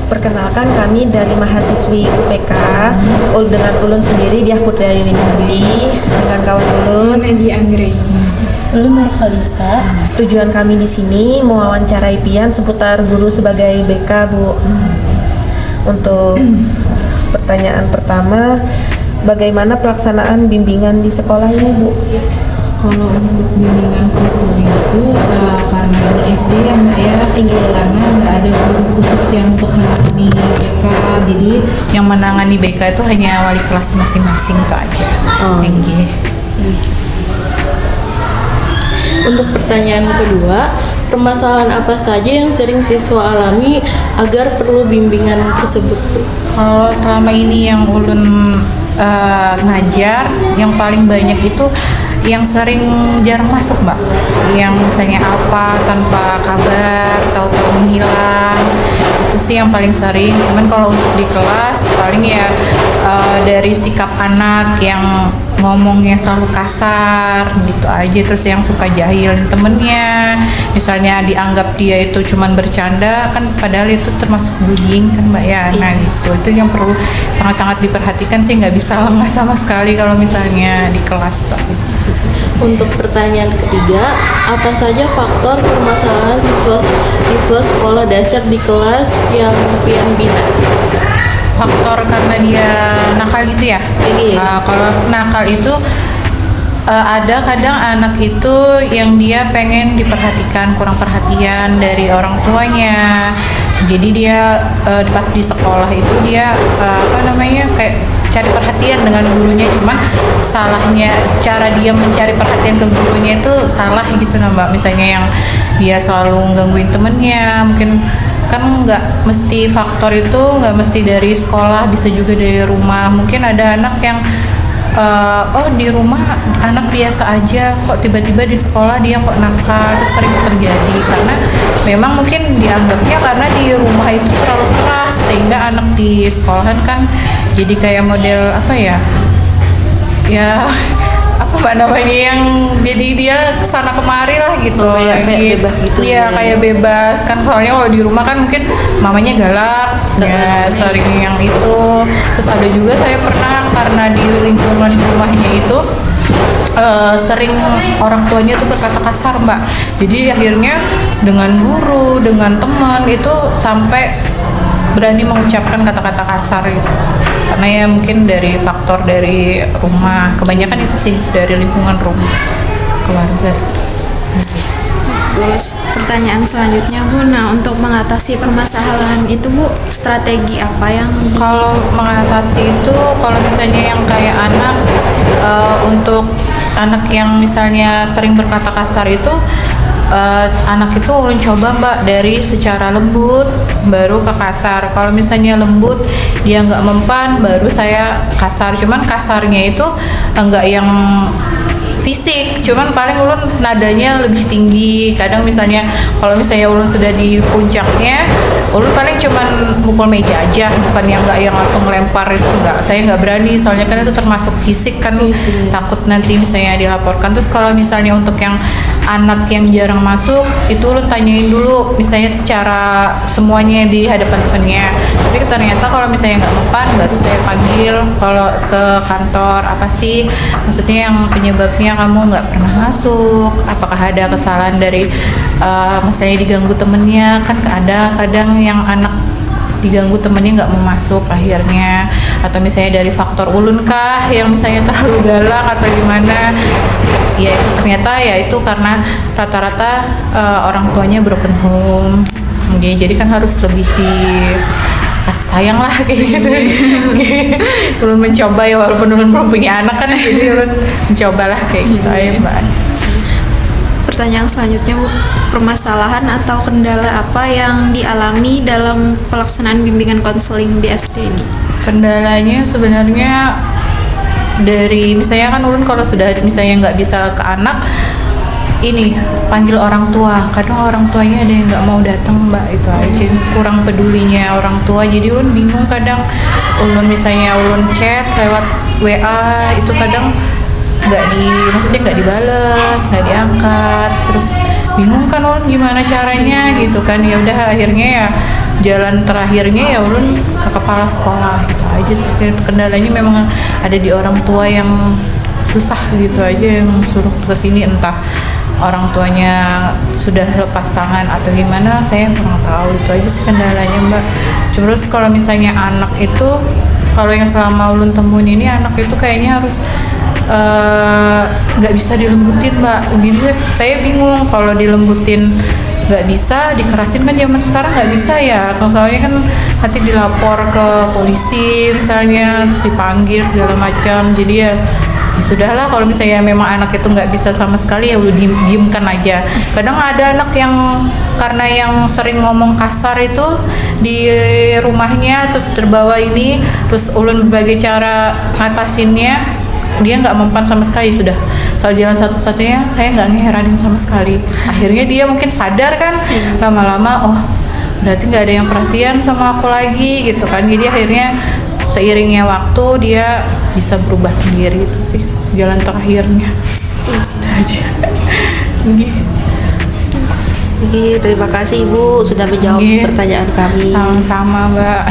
Perkenalkan, kami dari mahasiswi UPK dengan ulun sendiri Diah Putri Winardi dengan kawan ulun Nadi Anggreni. Ulun Nur Khalisa. Tujuan kami di sini mewawancarai pian seputar guru sebagai BK, Bu. Untuk pertanyaan pertama, bagaimana pelaksanaan bimbingan di sekolah ini, Bu? Kalau untuk bimbingan konseling itu karena di SD ya Mbak ya, karena nggak ada guru khusus yang untuk menangani BK, jadi yang menangani BK itu hanya wali kelas masing-masing itu aja. Tinggi. Untuk pertanyaan kedua, permasalahan apa saja yang sering siswa alami agar perlu bimbingan tersebut? Kalau selama ini yang ulun ngajar, yang paling banyak itu yang sering jarang masuk Mbak, yang misalnya apa tanpa kabar, tahu-tahu menghilang, itu sih yang paling sering. Cuman kalau untuk di kelas paling ya dari sikap anak yang ngomongnya selalu kasar gitu aja, terus yang suka jahilin temennya, misalnya dianggap dia itu cuman bercanda kan padahal itu termasuk bullying kan Mbak ya. Nah gitu, itu yang perlu sangat-sangat diperhatikan sih, nggak bisa lengah sama sekali kalau misalnya di kelas tuh. Untuk pertanyaan ketiga, apa saja faktor permasalahan siswa sekolah dasar di kelas yang pian bina? Faktor karena dia nakal gitu ya. Kalau nakal itu ada kadang anak itu yang dia pengen diperhatikan, kurang perhatian dari orang tuanya. Jadi dia pas di sekolah itu dia kayak cari perhatian dengan gurunya, cuman salahnya cara dia mencari perhatian ke gurunya itu salah gitu nah Mbak. Misalnya yang dia selalu gangguin temennya, mungkin kan nggak mesti faktor itu nggak mesti dari sekolah, bisa juga dari rumah. Mungkin ada anak yang di rumah anak biasa aja, kok tiba-tiba di sekolah dia kok nakal, itu sering terjadi karena memang mungkin dianggapnya karena di rumah itu terlalu keras, sehingga anak di sekolahan kan jadi kayak model apa ya apa Mbak namanya, yang jadi dia kesana kemari lah gitu. Kayak bebas gitu. Iya, kayak bebas kan, soalnya kalau di rumah kan mungkin mamanya galak ya, sering yang itu. Terus ada juga saya pernah karena di lingkungan rumahnya itu sering orang tuanya tuh berkata kasar Mbak, jadi akhirnya dengan guru, dengan teman itu sampai berani mengucapkan kata-kata kasar gitu. Karena ya mungkin dari faktor dari rumah, kebanyakan itu sih dari lingkungan rumah, keluarga. Terus pertanyaan selanjutnya Bu, nah untuk mengatasi permasalahan itu Bu, strategi apa yang Kalau mengatasi itu, kalau misalnya yang kayak anak, untuk anak yang misalnya sering berkata kasar itu, anak itu ulun coba Mbak dari secara lembut baru ke kasar. Kalau misalnya lembut dia nggak mempan, baru saya kasar. Cuman kasarnya itu enggak yang fisik, cuman paling ulun nadanya lebih tinggi. Kadang misalnya kalau misalnya ulun sudah di puncaknya, ulun paling cuman mukul meja aja, bukan yang langsung melempar itu enggak. Saya nggak berani, soalnya kan itu termasuk fisik kan, takut nanti misalnya dilaporkan. Terus kalau misalnya untuk yang anak yang jarang masuk, itu ulun tanyain dulu misalnya secara semuanya di hadapan temannya. Tapi ternyata kalau misalnya nggak mempan, baru saya panggil kalau ke kantor, apa sih maksudnya yang penyebabnya kamu nggak pernah masuk, apakah ada kesalahan dari misalnya diganggu temennya, kan ada kadang yang anak diganggu temennya nggak mau masuk akhirnya, atau misalnya dari faktor ulun kah yang misalnya terlalu galak atau gimana, ya itu ternyata ya itu karena rata-rata orang tuanya broken home. Jadi kan harus lebih di kasih sayang lah kayak gitu. Ulun mencoba ya, walaupun ulun belum punya anak kan, jadi ulun mencoba lah kayak gitu aja Mbak. Pertanyaan selanjutnya Bu, permasalahan atau kendala apa yang dialami dalam pelaksanaan bimbingan konseling di SD ini? Kendalanya sebenarnya dari misalnya kan ulun kalau sudah misalnya nggak bisa ke anak, ini panggil orang tua, kadang orang tuanya ada yang nggak mau datang Mbak, itu aja kurang pedulinya orang tua. Jadi ulun bingung, kadang ulun misalnya ulun chat lewat WA itu kadang maksudnya nggak dibales, nggak diangkat, terus bingung kan ulun gimana caranya gitu kan. Ya udah akhirnya ya jalan terakhirnya ya ulun ke kepala sekolah gitu aja sih. Kendalanya memang ada di orang tua yang susah gitu aja, yang suruh ke sini, entah orang tuanya sudah lepas tangan atau gimana, saya kurang tahu. Itu aja sih kendalanya Mbak. Terus kalau misalnya anak itu, kalau yang selama ulun temuin ini, anak itu kayaknya harus nggak bisa dilembutin Mbak. Jadi saya bingung kalau dilembutin nggak bisa, dikerasin kan zaman sekarang nggak bisa ya. Kalau soalnya kan nanti dilapor ke polisi misalnya, terus dipanggil segala macam. Jadi ya sudahlah, kalau misalnya memang anak itu nggak bisa sama sekali ya udah diemkan aja. Kadang ada anak yang karena yang sering ngomong kasar itu di rumahnya, terus terbawa ini, terus ulun berbagai cara ngatasinnya, dia nggak mempan sama sekali. Sudah soal jalan satu-satunya saya nggak ngeheranin sama sekali. Akhirnya dia mungkin sadar kan, lama-lama oh berarti nggak ada yang perhatian sama aku lagi gitu kan. Jadi akhirnya seiringnya waktu dia bisa berubah sendiri. Itu sih jalan terakhirnya. Itu aja. Oke, terima kasih Ibu sudah menjawab Iya. pertanyaan kami. Sama-sama Mbak.